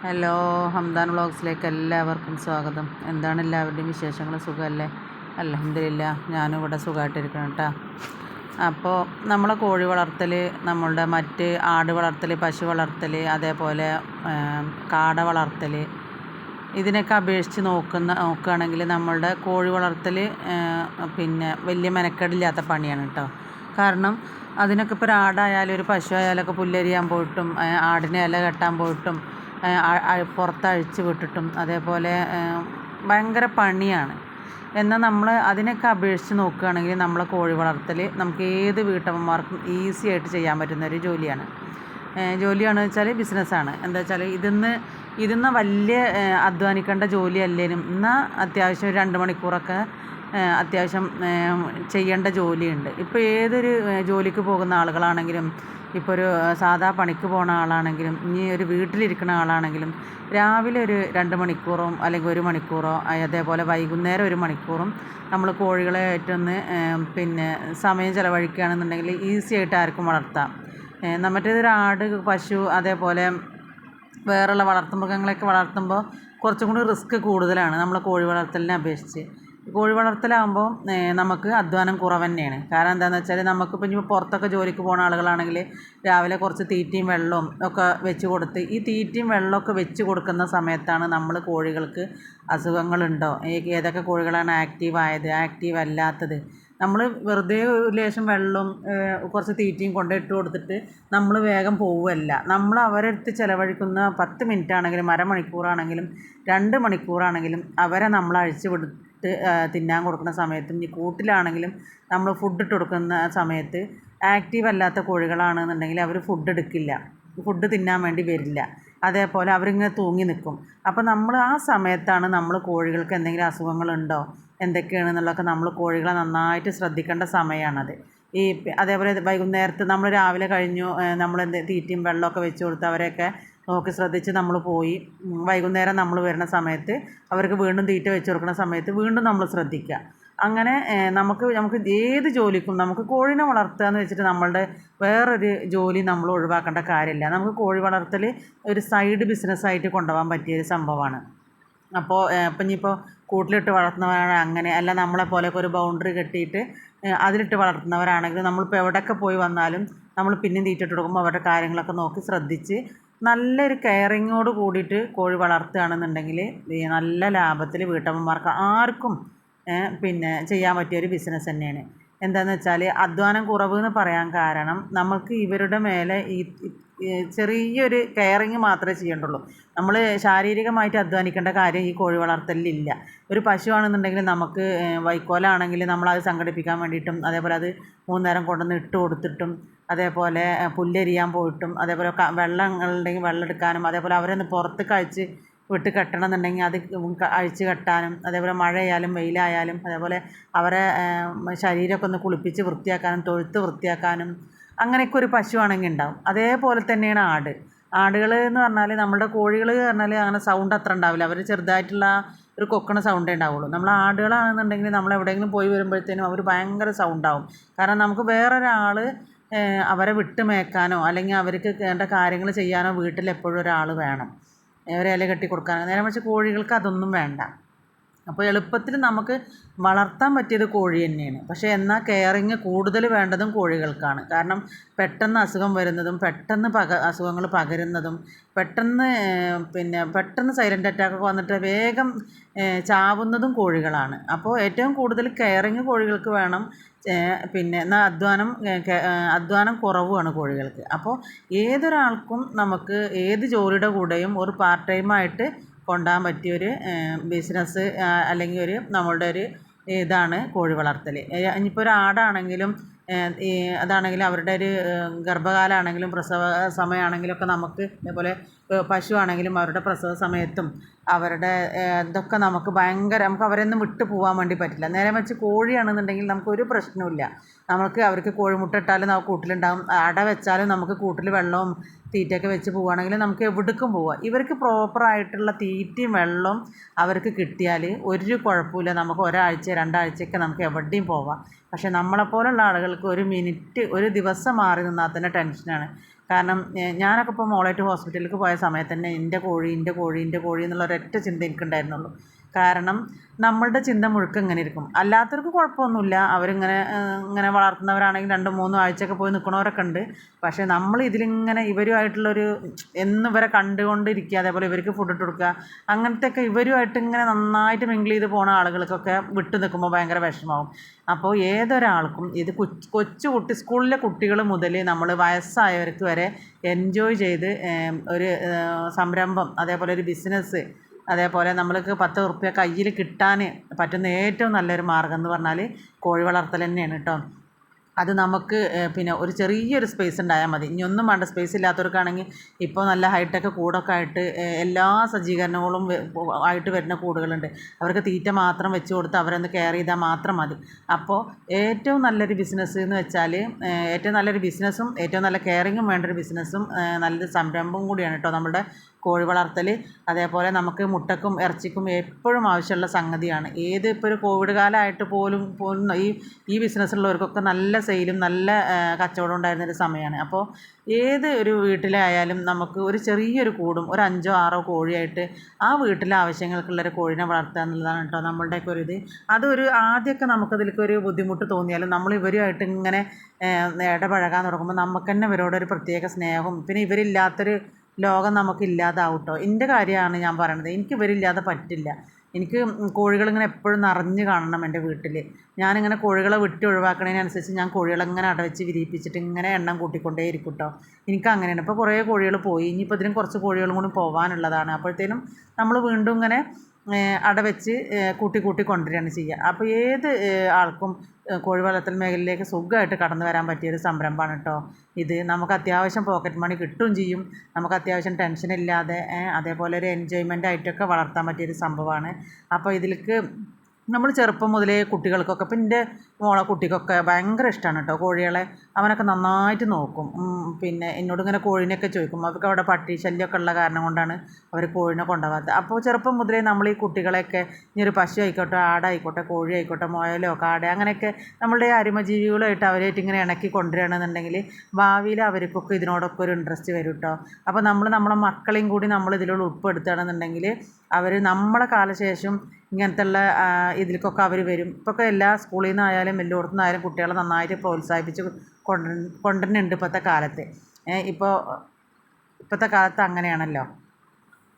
Hello, Hamdan വ്ളോഗ്സിലേക്ക് എല്ലാവർക്കും സ്വാഗതം. എന്താണ് എല്ലാവരുടെയും വിശേഷങ്ങൾ? സുഖമല്ലേ? അൽഹംദുലില്ലാ, ഞാനും ഇവിടെ സുഖമായിട്ടിരിക്കണം കേട്ടോ. അപ്പോൾ നമ്മളെ കോഴി വളർത്തൽ, നമ്മളുടെ മറ്റ് ആട് വളർത്തൽ, പശു വളർത്തൽ, അതേപോലെ കാട വളർത്തൽ, ഇതിനൊക്കെ അപേക്ഷിച്ച് നോക്കുകയാണെങ്കിൽ നമ്മളുടെ കോഴി വളർത്തൽ പിന്നെ വലിയ മെനക്കേടില്ലാത്ത പണിയാണ് കേട്ടോ. കാരണം അതിനൊക്കെ ഇപ്പോൾ ഒരു ആടായാലും ഒരു പശു ആയാലൊക്കെ പുല്ലരിയാൻ പോയിട്ടും ആടിനെ ഇല കെട്ടാൻ പോയിട്ടും പുറത്തഴിച്ച് വിട്ടിട്ടും അതേപോലെ ഭയങ്കര പണിയാണ്. എന്നാൽ നമ്മൾ അതിനൊക്കെ അപേക്ഷിച്ച് നോക്കുകയാണെങ്കിൽ നമ്മളെ കോഴി വളർത്തൽ നമുക്ക് ഏത് വീട്ടമ്മമാർക്കും ഈസി ആയിട്ട് ചെയ്യാൻ പറ്റുന്ന ഒരു ജോലിയാണെന്ന് വെച്ചാൽ ബിസിനസ്സാണ്. എന്താ വെച്ചാൽ ഇതിന്ന് വലിയ അധ്വാനിക്കേണ്ട ജോലി അല്ലേനും എന്നാൽ അത്യാവശ്യം ഒരു 2 മണിക്കൂറൊക്കെ അത്യാവശ്യം ചെയ്യേണ്ട ജോലിയുണ്ട്. ഇപ്പോൾ ഏതൊരു ജോലിക്ക് പോകുന്ന ആളുകളാണെങ്കിലും, ഇപ്പോൾ ഒരു സാധാ പണിക്ക് പോകുന്ന ആളാണെങ്കിലും, ഇനി ഒരു വീട്ടിലിരിക്കുന്ന ആളാണെങ്കിലും രാവിലെ ഒരു 2 മണിക്കൂറോ അല്ലെങ്കിൽ 1 മണിക്കൂറോ, അതേപോലെ വൈകുന്നേരം 1 മണിക്കൂറും നമ്മൾ കോഴികളെ ആയിട്ടൊന്ന് പിന്നെ സമയം ചിലവഴിക്കുകയാണെന്നുണ്ടെങ്കിൽ ഈസി ആയിട്ട് ആർക്കും വളർത്താം. മറ്റേതൊരു ആട്, പശു, അതേപോലെ വേറെയുള്ള വളർത്തുമൃഗങ്ങളെയൊക്കെ വളർത്തുമ്പോൾ കുറച്ചും കൂടി റിസ്ക് കൂടുതലാണ് നമ്മളെ കോഴി വളർത്തലിനെ അപേക്ഷിച്ച്. കോഴി വളർത്തലാകുമ്പോൾ നമുക്ക് അധ്വാനം കുറവ് തന്നെയാണ്. കാരണം എന്താണെന്ന് വെച്ചാൽ നമുക്കിപ്പോൾ ഇനി പുറത്തൊക്കെ ജോലിക്ക് പോകുന്ന ആളുകളാണെങ്കിൽ രാവിലെ കുറച്ച് തീറ്റയും വെള്ളവും ഒക്കെ വെച്ച് കൊടുത്ത്, ഈ തീറ്റയും വെള്ളമൊക്കെ വെച്ച് കൊടുക്കുന്ന സമയത്താണ് നമ്മൾ കോഴികൾക്ക് അസുഖങ്ങളുണ്ടോ, ഏതൊക്കെ കോഴികളാണ് ആക്റ്റീവായത്, ആക്റ്റീവ് അല്ലാത്തത്, നമ്മൾ വെറുതെ ഒരു ലേശം വെള്ളവും കുറച്ച് തീറ്റയും കൊണ്ടിട്ട് കൊടുത്തിട്ട് നമ്മൾ വേഗം പോവുകയല്ല. നമ്മൾ അവരടുത്ത് ചിലവഴിക്കുന്ന 10 മിനിറ്റ് ആണെങ്കിലും അരമണിക്കൂറാണെങ്കിലും 2 മണിക്കൂറാണെങ്കിലും അവരെ നമ്മൾ അഴിച്ചു വിട്ട് തിന്നാൻ കൊടുക്കുന്ന സമയത്തും, ഇനി കൂട്ടിലാണെങ്കിലും നമ്മൾ ഫുഡ് ഇട്ട് കൊടുക്കുന്ന സമയത്ത് ആക്റ്റീവ് അല്ലാത്ത കോഴികളാണെന്നുണ്ടെങ്കിൽ അവർ ഫുഡ് എടുക്കില്ല, ഫുഡ് തിന്നാൻ വേണ്ടി വരില്ല. അതേപോലെ അവരിങ്ങനെ തൂങ്ങി നിൽക്കും. അപ്പോൾ നമ്മൾ ആ സമയത്താണ് നമ്മൾ കോഴികൾക്ക് എന്തെങ്കിലും അസുഖങ്ങളുണ്ടോ എന്തൊക്കെയാണെന്നുള്ളതൊക്കെ നമ്മൾ കോഴികളെ നന്നായിട്ട് ശ്രദ്ധിക്കേണ്ട സമയമാണത്. അതേപോലെ വൈകുന്നേരത്ത് നമ്മൾ രാവിലെ കഴിഞ്ഞു, നമ്മൾ തീറ്റയും വെള്ളമൊക്കെ വെച്ച് കൊടുത്ത് അവരെയൊക്കെ നോക്കി ശ്രദ്ധിച്ച് നമ്മൾ പോയി, വൈകുന്നേരം നമ്മൾ വരുന്ന സമയത്ത് അവർക്ക് വീണ്ടും തീറ്റ വെച്ച് കൊടുക്കുന്ന സമയത്ത് വീണ്ടും നമ്മൾ ശ്രദ്ധിക്കുക. അങ്ങനെ നമുക്ക് ഏത് ജോലിക്കും നമുക്ക് കോഴീനെ വളർത്തുക എന്ന് വെച്ചിട്ട് നമ്മളുടെ വേറൊരു ജോലി നമ്മൾ ഒഴിവാക്കേണ്ട കാര്യമില്ല. നമുക്ക് കോഴി വളർത്തൽ ഒരു സൈഡ് ബിസിനസ്സായിട്ട് കൊണ്ടുപോകാൻ പറ്റിയൊരു സംഭവമാണ്. അപ്പോൾ ഇപ്പം ഇനിയിപ്പോൾ കൂട്ടിലിട്ട് വളർത്തുന്നവരാണ്, അങ്ങനെ അല്ല നമ്മളെ പോലെയൊക്കെ ഒരു ബൗണ്ടറി കെട്ടിയിട്ട് അതിലിട്ട് വളർത്തുന്നവരാണെങ്കിൽ നമ്മളിപ്പോൾ എവിടെയൊക്കെ പോയി വന്നാലും നമ്മൾ പിന്നെയും തീറ്റിട്ട് കൊടുക്കുമ്പോൾ അവരുടെ കാര്യങ്ങളൊക്കെ നോക്കി ശ്രദ്ധിച്ച് നല്ലൊരു കെയറിങ്ങോട് കൂടിയിട്ട് കോഴി വളർത്തുകയാണെന്നുണ്ടെങ്കിൽ നല്ല ലാഭത്തിൽ വീട്ടമ്മമാർക്ക് ആർക്കും പിന്നെ ചെയ്യാൻ പറ്റിയൊരു ബിസിനസ് തന്നെയാണ്. എന്താണെന്ന് വെച്ചാൽ അധ്വാനം കുറവ് എന്ന് പറയാൻ കാരണം നമുക്ക് ഇവരുടെ മേലെ ചെറിയൊരു കെയറിങ് മാത്രമേ ചെയ്യേണ്ടുള്ളൂ. നമ്മൾ ശാരീരികമായിട്ട് അധ്വാനിക്കേണ്ട കാര്യം ഈ കോഴി വളർത്തലിലില്ല. ഒരു പശു ആണെന്നുണ്ടെങ്കിൽ നമുക്ക് വൈക്കോലാണെങ്കിൽ നമ്മളത് സംഘടിപ്പിക്കാൻ വേണ്ടിയിട്ടും, അതേപോലെ അത് 3 നേരം കൊണ്ടുവന്ന് ഇട്ട് കൊടുത്തിട്ടും, അതേപോലെ പുല്ലരിയാൻ പോയിട്ടും, അതേപോലെ വെള്ളങ്ങളുണ്ടെങ്കിൽ വെള്ളം എടുക്കാനും, അതേപോലെ അവരൊന്ന് പുറത്ത് അഴിച്ച് വിട്ട് കെട്ടണം എന്നുണ്ടെങ്കിൽ അത് അഴിച്ച് കെട്ടാനും, അതേപോലെ മഴയായാലും വെയിലായാലും, അതേപോലെ അവരെ ശരീരമൊക്കെ ഒന്ന് കുളിപ്പിച്ച് വൃത്തിയാക്കാനും തൊഴുത്ത് വൃത്തിയാക്കാനും അങ്ങനെയൊക്കെ ഒരു പശു ആണെങ്കിൽ ഉണ്ടാവും. അതേപോലെ തന്നെയാണ് ആടുകൾ എന്ന് പറഞ്ഞാൽ, നമ്മുടെ കോഴികൾ പറഞ്ഞാൽ അങ്ങനെ സൗണ്ട് അത്ര ഉണ്ടാവില്ല, അവർ ചെറുതായിട്ടുള്ള ഒരു കൊക്കണ സൗണ്ടേ ഉണ്ടാവുള്ളൂ. നമ്മൾ ആടുകളാണെന്നുണ്ടെങ്കിൽ നമ്മൾ എവിടെയെങ്കിലും പോയി വരുമ്പോഴത്തേനും അവർ ഭയങ്കര സൗണ്ടാവും. കാരണം നമുക്ക് വേറൊരാൾ അവരെ വിട്ട് മേയ്ക്കാനോ അല്ലെങ്കിൽ അവർക്ക് വേണ്ട കാര്യങ്ങൾ ചെയ്യാനോ വീട്ടിൽ എപ്പോഴും ഒരാൾ വേണം, ഒരു ഇല കെട്ടി കൊടുക്കാനോ. നേരെ മറിച്ച് കോഴികൾക്ക് അതൊന്നും വേണ്ട. അപ്പോൾ എളുപ്പത്തിൽ നമുക്ക് വളർത്താൻ പറ്റിയത് കോഴി തന്നെയാണ്. പക്ഷേ എന്നാൽ കെയറിങ് കൂടുതൽ വേണ്ടതും കോഴികൾക്കാണ്. കാരണം പെട്ടെന്ന് അസുഖം വരുന്നതും പെട്ടെന്ന് അസുഖങ്ങൾ പകരുന്നതും പെട്ടെന്ന് സൈലൻ്റ് അറ്റാക്കൊക്കെ വന്നിട്ട് വേഗം ചാവുന്നതും കോഴികളാണ്. അപ്പോൾ ഏറ്റവും കൂടുതൽ കെയറിങ് കോഴികൾക്ക് വേണം. എന്നാൽ അധ്വാനം കുറവുമാണ് കോഴികൾക്ക്. അപ്പോൾ ഏതൊരാൾക്കും നമുക്ക് ഏത് ജോലിയുടെ കൂടെയും ഒരു പാർട്ട് ടൈമായിട്ട് കൊണ്ടുപോകാൻ പറ്റിയൊരു ബിസിനസ് അല്ലെങ്കിൽ നമ്മളുടെ ഒരു ഇതാണ് കോഴി വളർത്തൽ. ഇനിയിപ്പോൾ ഒരു ആടാണെങ്കിലും അതാണെങ്കിലും അവരുടെ ഒരു ഗർഭകാലമാണെങ്കിലും പ്രസവ സമയമാണെങ്കിലും ഒക്കെ നമുക്ക്, അതേപോലെ പശു ആണെങ്കിലും അവരുടെ പ്രസവ സമയത്തും അവരുടെ ഇതൊക്കെ നമുക്ക് നമുക്ക് അവരെയൊന്നും വിട്ടു പോകാൻ വേണ്ടി പറ്റില്ല. നേരെ വെച്ച് കോഴിയാണെന്നുണ്ടെങ്കിൽ നമുക്കൊരു പ്രശ്നവുമില്ല. അവർക്ക് കോഴിമുട്ട ഇട്ടാലും നമുക്ക് കൂട്ടിലുണ്ടാകും, അട വെച്ചാലും നമുക്ക് കൂട്ടിൽ വെള്ളവും തീറ്റയൊക്കെ വെച്ച് പോവുകയാണെങ്കിൽ നമുക്ക് എവിടേക്കും പോവാം. ഇവർക്ക് പ്രോപ്പറായിട്ടുള്ള തീറ്റയും വെള്ളവും അവർക്ക് കിട്ടിയാൽ ഒരു കുഴപ്പമില്ല. നമുക്ക് ഒരാഴ്ച 2 ആഴ്ചയൊക്കെ നമുക്ക് എവിടെയും പോവാം. പക്ഷേ നമ്മളെപ്പോലുള്ള ആളുകൾക്ക് ഒരു ദിവസം മാറി നിന്നാൽ തന്നെ ടെൻഷനാണ്. കാരണം ഞാനൊക്കെ ഇപ്പോൾ മോളായിട്ട് ഹോസ്പിറ്റലിലേക്ക് പോയ സമയത്ത് തന്നെ എൻ്റെ കോഴി എന്നുള്ള ഒരൊറ്റ ചിന്ത എനിക്കുണ്ടായിരുന്നുള്ളൂ. കാരണം നമ്മളുടെ ചിന്ത മുഴുക്കം ഇങ്ങനെ ഇരിക്കും. അല്ലാത്തവർക്ക് കുഴപ്പമൊന്നുമില്ല, അവരിങ്ങനെ ഇങ്ങനെ വളർത്തുന്നവരാണെങ്കിൽ 2-3 ആഴ്ചയൊക്കെ പോയി നിൽക്കണവരൊക്കെ ഉണ്ട്. പക്ഷേ നമ്മൾ ഇതിലിങ്ങനെ ഇവരുമായിട്ടുള്ളൊരു എന്നും ഇവരെ കണ്ടുകൊണ്ടിരിക്കുക, അതേപോലെ ഇവർക്ക് ഫുഡ് ഇട്ട് കൊടുക്കുക, അങ്ങനത്തെയൊക്കെ ഇവരുമായിട്ട് ഇങ്ങനെ നന്നായിട്ട് മിങ്കിൾ ചെയ്ത് പോണ ആളുകൾക്കൊക്കെ വിട്ടു നിൽക്കുമ്പോൾ ഭയങ്കര വിഷമമാവും. അപ്പോൾ ഏതൊരാൾക്കും ഇത് കൊച്ചു കുട്ടി, സ്കൂളിലെ കുട്ടികൾ മുതൽ നമ്മൾ വയസ്സായവർക്ക് വരെ എൻജോയ് ചെയ്ത് ഒരു സംരംഭം, അതേപോലെ ഒരു ബിസിനസ്, അതേപോലെ നമ്മൾക്ക് 10 ഉറുപ്യ കയ്യിൽ കിട്ടാൻ പറ്റുന്ന ഏറ്റവും നല്ലൊരു മാർഗ്ഗം എന്ന് പറഞ്ഞാൽ കോഴി വളർത്തൽ തന്നെയാണ് കേട്ടോ. അത് നമുക്ക് പിന്നെ ഒരു ചെറിയൊരു സ്പേസ് ഉണ്ടായാൽ മതി. ഇനി ഒന്നും വേണ്ട, സ്പേസ് ഇല്ലാത്തവർക്കാണെങ്കിൽ ഇപ്പോൾ നല്ല ഹൈടെക് കൂടൊക്കെ ആയിട്ട് എല്ലാ സജ്ജീകരണങ്ങളും ആയിട്ട് വരുന്ന കൂടുകളുണ്ട്. അവർക്ക് തീറ്റ മാത്രം വെച്ച് കൊടുത്ത് അവരൊന്ന് കെയർ ചെയ്താൽ മാത്രം മതി. അപ്പോൾ ഏറ്റവും നല്ലൊരു ബിസിനസ് എന്ന് വെച്ചാൽ ഏറ്റവും നല്ലൊരു ബിസിനസ്സും ഏറ്റവും നല്ല കെയറിങ്ങും വേണ്ടൊരു ബിസിനസ്സും നല്ലൊരു സംരംഭവും കൂടിയാണ് കേട്ടോ നമ്മുടെ കോഴി വളർത്തൽ. അതേപോലെ നമുക്ക് മുട്ടക്കും ഇറച്ചിക്കും എപ്പോഴും ആവശ്യമുള്ള സംഗതിയാണ്. ഇപ്പോൾ ഒരു കോവിഡ് കാലമായിട്ട് പോലും ഈ ബിസിനസ്സുള്ളവർക്കൊക്കെ നല്ല സെയിലും നല്ല കച്ചവടം ഉണ്ടായിരുന്നൊരു സമയമാണ്. അപ്പോൾ ഏത് ഒരു വീട്ടിലായാലും നമുക്ക് ഒരു ചെറിയൊരു കൂടും ഒരു 5-6 കോഴിയായിട്ട് ആ വീട്ടിലെ ആവശ്യങ്ങൾക്കുള്ളൊരു കോഴിനെ വളർത്തുക എന്നുള്ളതാണ് കേട്ടോ നമ്മളുടെയൊക്കെ ഒരു ഇത്. അതൊരു ആദ്യമൊക്കെ നമുക്കതിലേക്കൊരു ബുദ്ധിമുട്ട് തോന്നിയാലും നമ്മൾ ഇവരുമായിട്ട് ഇങ്ങനെ ഇടപഴകാൻ തുടങ്ങുമ്പോൾ നമുക്ക് തന്നെ ഇവരോടൊരു പ്രത്യേക സ്നേഹവും, പിന്നെ ഇവരില്ലാത്തൊരു ലോകം നമുക്കില്ലാതാവും കേട്ടോ. എൻ്റെ കാര്യമാണ് ഞാൻ പറയണത്. എനിക്ക് ഇവരില്ലാതെ പറ്റില്ല. എനിക്ക് കോഴികളിങ്ങനെ എപ്പോഴും നിറഞ്ഞ് കാണണം എൻ്റെ വീട്ടിൽ. ഞാനിങ്ങനെ കോഴികളെ വിട്ട് ഒഴിവാക്കണതിനനുസരിച്ച് ഞാൻ കോഴികളിങ്ങനെ അടവെച്ച് വിരിയിപ്പിച്ചിട്ട് ഇങ്ങനെ എണ്ണം കൂട്ടിക്കൊണ്ടേ ഇരിക്കും കേട്ടോ. എനിക്കങ്ങനെയാണ്. ഇപ്പോൾ കുറേ കോഴികൾ പോയി, ഇനിയിപ്പോൾ ഇതിനും കുറച്ച് കോഴികളും കൂടി പോകാനുള്ളതാണ്. അപ്പോഴത്തേനും നമ്മൾ വീണ്ടും ഇങ്ങനെ അടവെച്ച് കൂട്ടി കൊണ്ടുവരികയാണ് ചെയ്യുക. അപ്പോൾ ഏത് ആൾക്കും കോഴി വളർത്തൽ മേഖലയിലേക്ക് സുഖമായിട്ട് കടന്നു വരാൻ പറ്റിയൊരു സംരംഭമാണ് കേട്ടോ ഇത്. നമുക്ക് അത്യാവശ്യം പോക്കറ്റ് മണി കിട്ടുകയും ചെയ്യും, നമുക്ക് അത്യാവശ്യം ടെൻഷനില്ലാതെ അതേപോലെ ഒരു എൻജോയ്മെൻ്റ് ആയിട്ടൊക്കെ വളർത്താൻ പറ്റിയൊരു സംഭവമാണ്. അപ്പോൾ ഇതിലേക്ക് നമ്മൾ ചെറുപ്പം മുതലേ കുട്ടികൾക്കൊക്കെ, ഇപ്പം എൻ്റെ മോളെ കുട്ടിക്കൊക്കെ ഭയങ്കര ഇഷ്ടമാണ് കേട്ടോ കോഴികളെ. അവനൊക്കെ നന്നായിട്ട് നോക്കും. പിന്നെ എന്നോടിങ്ങനെ കോഴീനെയൊക്കെ ചോദിക്കും. അവർക്ക് അവിടെ പട്ടി ശല്യമൊക്കെ ഉള്ള കാരണം കൊണ്ടാണ് അവർ കോഴീനെ കൊണ്ടുപോകാത്തത്. അപ്പോൾ ചെറുപ്പം മുതലേ നമ്മൾ ഈ കുട്ടികളെയൊക്കെ, ഇനി ഒരു പശു ആയിക്കോട്ടെ, ആടായിക്കോട്ടെ, കോഴി ആയിക്കോട്ടെ, മുയലോ കാട അങ്ങനെയൊക്കെ നമ്മളുടെ അരുമജീവികളുമായിട്ട് അവരായിട്ട് ഇങ്ങനെ ഇണക്കി കൊണ്ടുവരികയാണെന്നുണ്ടെങ്കിൽ ഭാവിയിൽ അവർക്കൊക്കെ ഇതിനോടൊക്കെ ഒരു ഇൻട്രസ്റ്റ് വരും കേട്ടോ. അപ്പോൾ നമ്മളെ മക്കളെയും കൂടി നമ്മൾ ഇതിലൂടെ ഉൾപ്പെടുത്തുകയാണെന്നുണ്ടെങ്കിൽ അവർ നമ്മളെ കാലശേഷം ഇങ്ങനത്തുള്ള ഇതിലേക്കൊക്കെ അവർ വരും. ഇപ്പോഴൊക്കെ എല്ലാ സ്കൂളിൽ നിന്നായാലും എല്ലായിടത്തു നിന്നായാലും കുട്ടികളെ നന്നായിട്ട് പ്രോത്സാഹിപ്പിച്ച് കൊണ്ടുവരുന്നുണ്ട് ഇപ്പോഴത്തെ കാലത്ത്. ഇപ്പോഴത്തെ കാലത്ത് അങ്ങനെയാണല്ലോ.